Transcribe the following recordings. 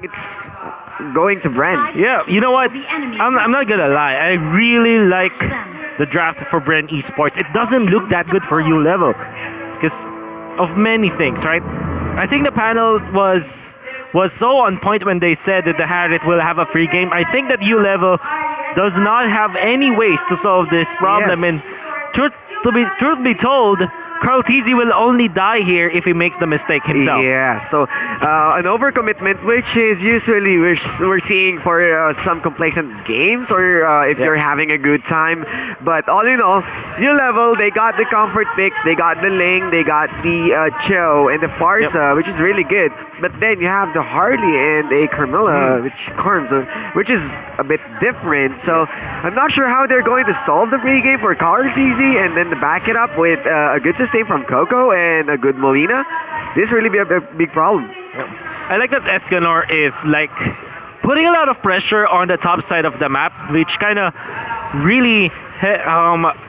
It's going to Bren. Yeah, you know what? I'm not gonna lie. I really like the draft for Bren Esports. It doesn't look that good for U level because of many things, right? I think the panel was so on point when they said that the Harriet will have a free game. I think that U level does not have any ways to solve this problem. Yes. And truth be told, Carl Teasy will only die here if he makes the mistake himself. Yeah, so an overcommitment, which is usually we're seeing for some complacent games or if Yeah. you're having a good time. But all in all, U level, they got the comfort picks, they got the Ling, they got the Cho and the Farsa, which is really good. But then you have the Harley and a Carmilla, which is a bit different. So I'm not sure how they're going to solve the free game for Carl TZ and then to back it up with a good sustain from Coco and a good Molina. This really be a big problem. I like that Escanor is like putting a lot of pressure on the top side of the map, which kind of really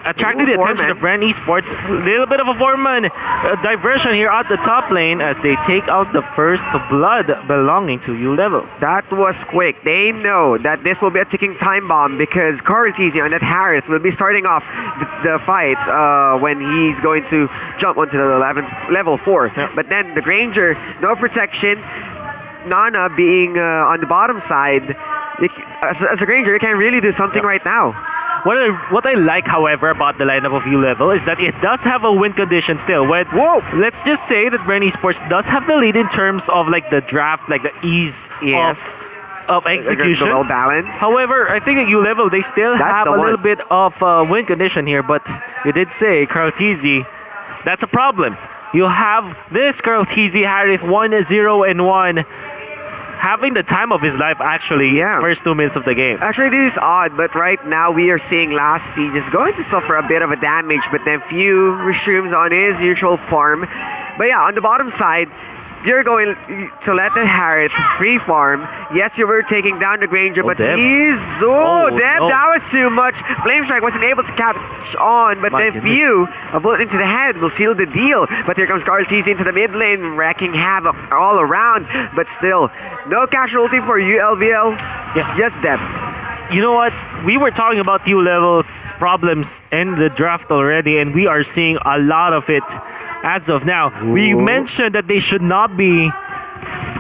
attracted the attention of Bren Esports. A little bit of a four-man diversion here at the top lane as they take out the first blood belonging to U level. That was quick. They know that this will be a ticking time bomb because Carl TZ and that Harris will be starting off the fights when he's going to jump onto the level 4. Yep. But then the Granger, no protection. Nana being on the bottom side, as a Granger, you can really do something right now. What I like, however, about the lineup of U level is that it does have a win condition still. Whoa! Let's just say that Bren Esports does have the lead in terms of like the draft, like the ease Yes. of execution. The well balance. However, I think at U level they still That's have the a one. little bit of win condition here, but you did say Karltizi, that's a problem. You have this Karltizi Harith 1-0-1 having the time of his life actually Yeah. first 2 minutes of the game. Actually, this is odd, but right now we are seeing Lasty just going to suffer a bit of a damage, but then Few resumes on his usual farm. But yeah, on the bottom side, you're going to let the Harith free farm. Yes, you were taking down the Granger, but Deb. he's... Deb, no. that was too much. Flame Strike wasn't able to catch on, but My then goodness. Few, a bullet into the head will seal the deal. But here comes Carl TZ into the mid lane, wrecking havoc all around. But still, no casualty for ULVL. It's just Deb. You know what? We were talking about U levels problems in the draft already, and we are seeing a lot of it as of now. We Ooh. mentioned that they should not be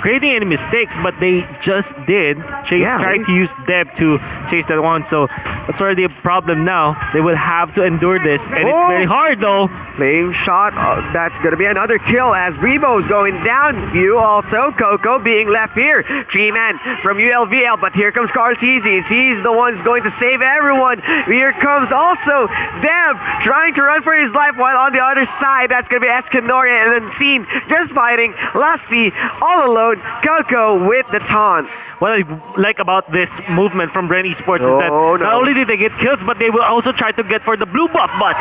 creating any mistakes, but they just did. Yeah. Trying to use Deb to chase that one, so that's already a problem now. They will have to endure this, and it's Oh. very hard though. Flame shot, that's gonna be another kill as Rebo's going down. Few also, Coco being left here. 3-man from ULVL, but here comes Carl TZ. He's the one who's going to save everyone. Here comes also Deb trying to run for his life, while on the other side, that's gonna be Escanoria and then Scene just fighting Lasty all alone. Coco with the taunt. What I like about this movement from Bren Esports is that Oh, not no. only did they get kills, but they will also try to get for the blue buff. But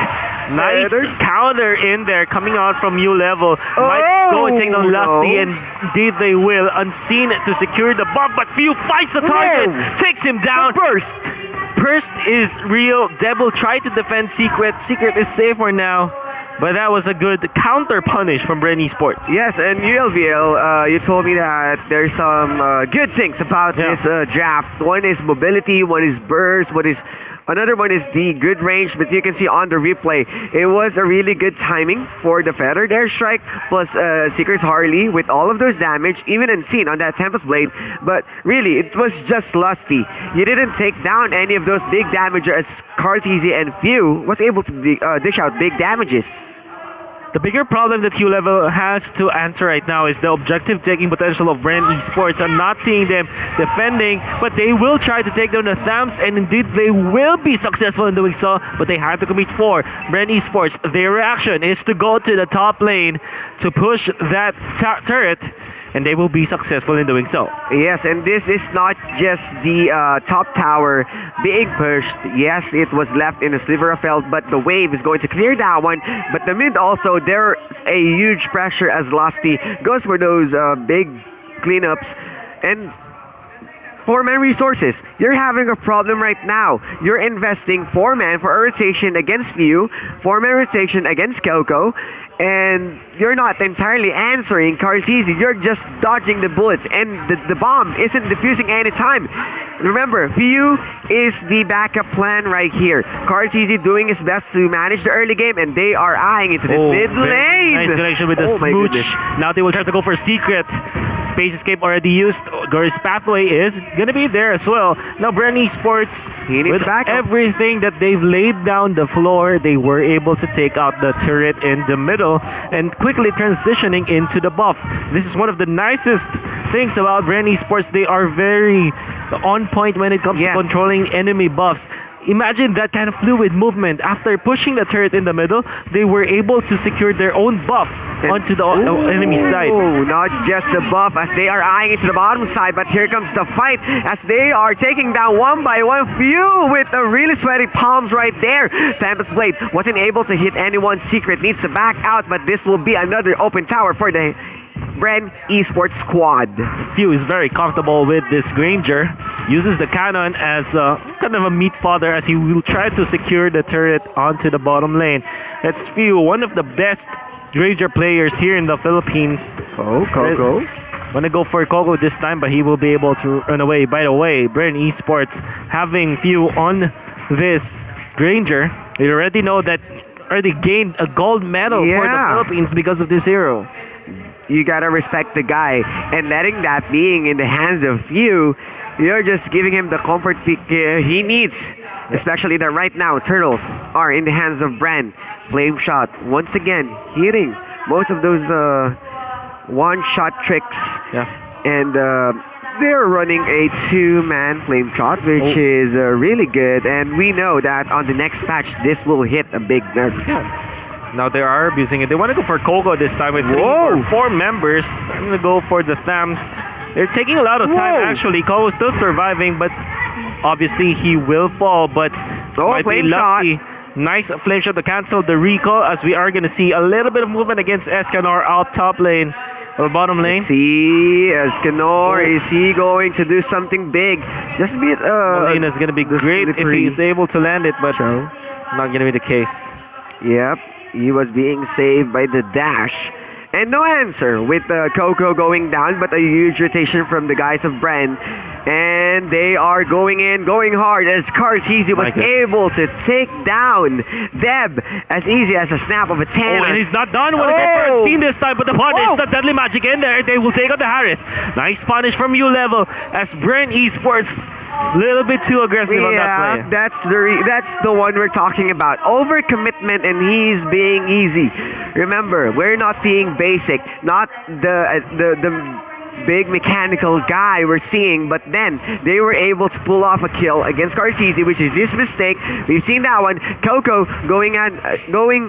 nice Better. counter in there coming out from U level. Might go and take down Lusty, no. and indeed they will. Unseen to secure the buff, but Few fights the target, Whoa. takes him down. Burst. Burst is real. Devil tried to defend Secret. Secret is safe for now. But that was a good counter punish from Bren Esports. Yes, and ULVL, you told me that there's some good things about Yeah. this draft. One is mobility, one is burst, another one is the good range. But you can see on the replay, it was a really good timing for the feathered airstrike plus Secret's Harley with all of those damage, even unseen on that Tempest Blade. But really, it was just Lusty. You didn't take down any of those big damages as Carl TZ and Few was able to dish out big damages. The bigger problem that U level has to answer right now is the objective taking potential of Bren Esports. I'm not seeing them defending, but they will try to take down the Thams, and indeed they will be successful in doing so, but they have to commit 4. Bren Esports, their reaction is to go to the top lane to push that turret, and they will be successful in doing so. Yes, and this is not just the top tower being pushed. Yes, it was left in a sliver of health, but the wave is going to clear that one. But the mid also, there's a huge pressure as Lusty goes for those big cleanups. And 4-man resources. You're having a problem right now. You're investing 4-man for a rotation against Few, 4-man rotation against Coco, and you're not entirely answering Cartesi, you're just dodging the bullets, and the bomb isn't defusing anytime. Remember, Fiu is the backup plan right here. Cartesi doing his best to manage the early game, and they are eyeing into this mid very lane. nice connection with the Oh my smooch. goodness. Now they will try to go for secret. Space escape already used. Gory's pathway is gonna be there as well. Now Bren Esports, He needs with backup. everything that they've laid down the floor, they were able to take out the turret in the middle and quickly transitioning into the buff. This is one of the nicest things about Bren Esports. They are very on point when it comes Yes. to controlling enemy buffs. Imagine that kind of fluid movement. After pushing the turret in the middle, they were able to secure their own buff onto the enemy side. Oh, not just the buff as they are eyeing into the bottom side, but here comes the fight as they are taking down one by one. Few with the really sweaty palms right there. Tempest Blade wasn't able to hit anyone's secret, needs to back out, but this will be another open tower for the Bren Esports squad. Few is very comfortable with this Granger. Uses the cannon as kind of a meat fodder as he will try to secure the turret onto the bottom lane. That's Few, one of the best Granger players here in the Philippines. Oh, Coco. Wanna go for Coco this time, but he will be able to run away. By the way, Bren Esports having Few on this Granger, we already know that already gained a gold medal for the Yeah. Philippines because of this hero. You gotta respect the guy, and letting that being in the hands of Few, you're just giving him the comfort he needs. Especially that right now, Turtles are in the hands of Bren. Flame Shot, once again, hitting most of those one-shot tricks. Yeah. And they're running a two-man Flame Shot, which is really good. And we know that on the next patch, this will hit a big nerf. Now they are abusing it. They want to go for Coco this time with 3 Whoa. or 4 members. I'm going to go for the Thams. They're taking a lot of time Whoa. actually. Coco's still surviving, but obviously he will fall. But Oh, might be flame shot. lucky. Nice flame shot to cancel the recall as we are going to see a little bit of movement against Escanor out top lane. Or bottom lane. See, Escanor, is he going to do something big? Just a bit, Lane is going to be the great if slippery he's able to land it, but show. not going to be the case. Yep, he was being saved by the dash. And no answer with Coco going down, but a huge rotation from the guys of Bren. And they are going in, going hard as Cartesi was My goodness. able to take down Deb as easy as a snap of a Oh, tan. and he's not done. What a good Oh. scene this time, but the punish, Whoa. the deadly magic in there. They will take on the Harith. Nice punish from ULVL as Bren Esports, little bit too aggressive on that Yeah, play. that's the one we're talking about. Overcommitment, and he's being easy. Remember, we're not seeing basic, not the big mechanical guy we're seeing, but then they were able to pull off a kill against Cartesi, which is his mistake. We've seen that one. Coco going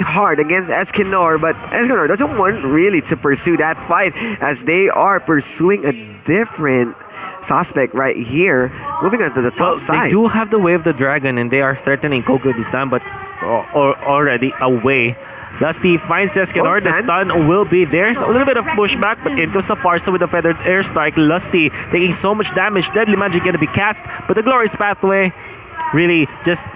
hard against Escanor, but Escanor doesn't want really to pursue that fight as they are pursuing a different suspect right here. Moving on to the top Well, side. they do have the way of the dragon, and they are threatening Coco this time, but already away. Lusty finds Escanor. The stun will be there. So a little bit of pushback, but in comes the Farsa with a feathered airstrike. Lusty taking so much damage. Deadly magic gonna be cast, but the glorious pathway really just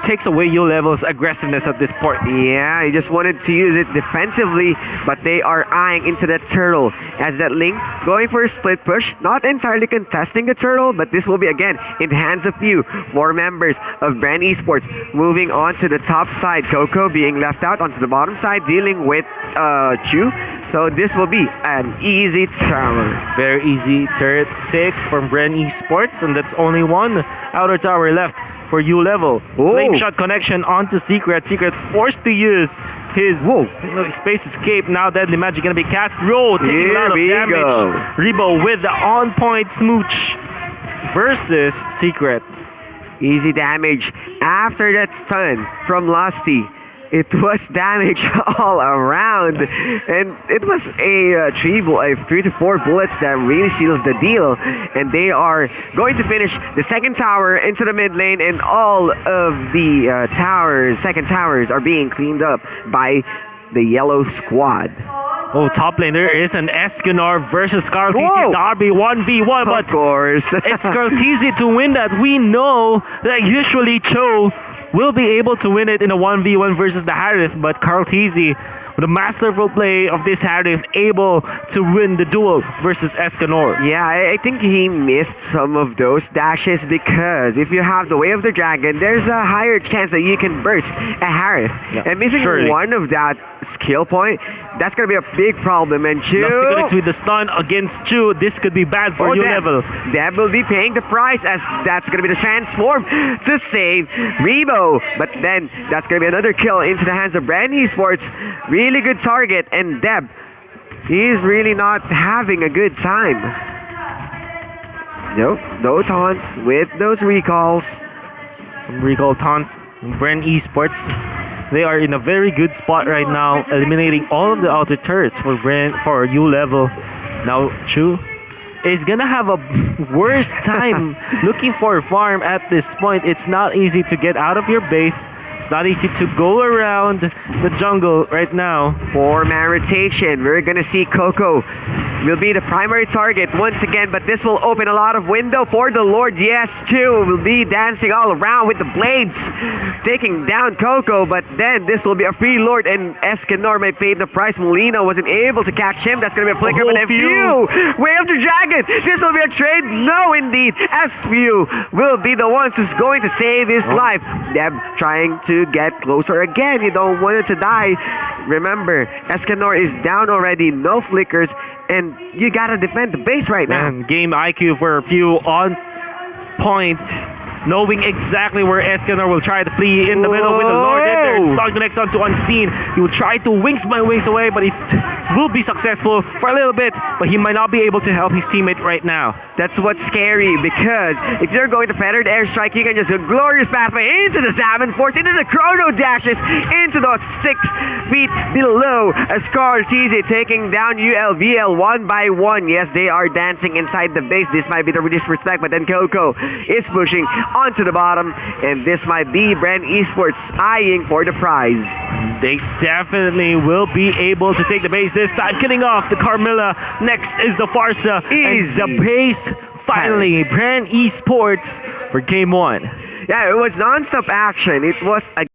takes away ULVL's aggressiveness at this point. Yeah, he just wanted to use it defensively, but they are eyeing into the turtle as that Link going for a split push, not entirely contesting the turtle, but this will be again in the hands of Few. 4 members of Bren Esports moving on to the top side. Coco being left out onto the bottom side, dealing with Chu. So this will be an easy tower. Very easy turret take from Bren Esports, and that's only one outer tower left for ULVL. Flame shot connection onto Secret. Secret forced to use his space escape. Now deadly magic gonna be cast. Roll taking a lot of damage. Go. Rebo with the on point smooch versus Secret. Easy damage after that stun from Lusty. It was damage all around, and it was a 3 to 4 bullets that really seals the deal. And they are going to finish the second tower into the mid lane, and all of the second towers are being cleaned up by the yellow squad. Oh, top lane, there is an Escanor versus Whoa. Cartesi Derby 1v1, but Of course. it's Cartesi to win that. We know that usually Cho will be able to win it in a 1v1 versus the Harith, but Cartesi the masterful play of this Harith able to win the duel versus Escanor. Yeah, I think he missed some of those dashes because if you have the Way of the Dragon, there's a higher chance that you can burst a Harith. Yeah, And missing surely. one of that skill point, that's going to be a big problem. And Chu... Lusty connects with the stun against Chu. This could be bad for Deb. level. Deb will be paying the price as that's going to be the transform to save Rebo. But then that's going to be another kill into the hands of Bren Esports. Really good target. And Deb, he's really not having a good time. Nope, no taunts with those recalls. Some recall taunts. Bren Esports. They are in a very good spot right now, eliminating all of the outer turrets for U level. Now Chu is gonna have a worse time looking for a farm at this point. It's not easy to get out of your base. It's not easy to go around the jungle right now. 4-man rotation. We're gonna see Coco will be the primary target once again, but this will open a lot of window for the Lord. Yes, Chu will be dancing all around with the blades, taking down Coco, but then this will be a free Lord, and Escanor may pay the price. Molina wasn't able to catch him. That's gonna be a flicker, but then Few, Way of the Dragon. This will be a trade. No, indeed, as Few will be the ones who's going to save his life. Deb trying to get closer again. You don't want it to die. Remember, Escanor is down already. No flickers. And you gotta defend the base right now. Man, game IQ for a few on point, knowing exactly where Escanor will try to flee in the middle with the Lord in there. Stun connects onto Unseen. He will try to wings my wings away, but it will be successful for a little bit, but he might not be able to help his teammate right now. That's what's scary, because if you're going to Feathered Airstrike, you can just go glorious pathway into the Salmon Force, into the Chrono Dashes, into the 6 feet below, as Carl Cheesy taking down ULVL one by one. Yes, they are dancing inside the base. This might be the disrespect, but then Coco is pushing onto the bottom, and this might be Bren Esports eyeing for the prize. They definitely will be able to take the base this time, killing off the Carmilla. Next is the Farsa. Easy. And the base finally, Bren Esports for game 1. Yeah, it was non-stop action. It was a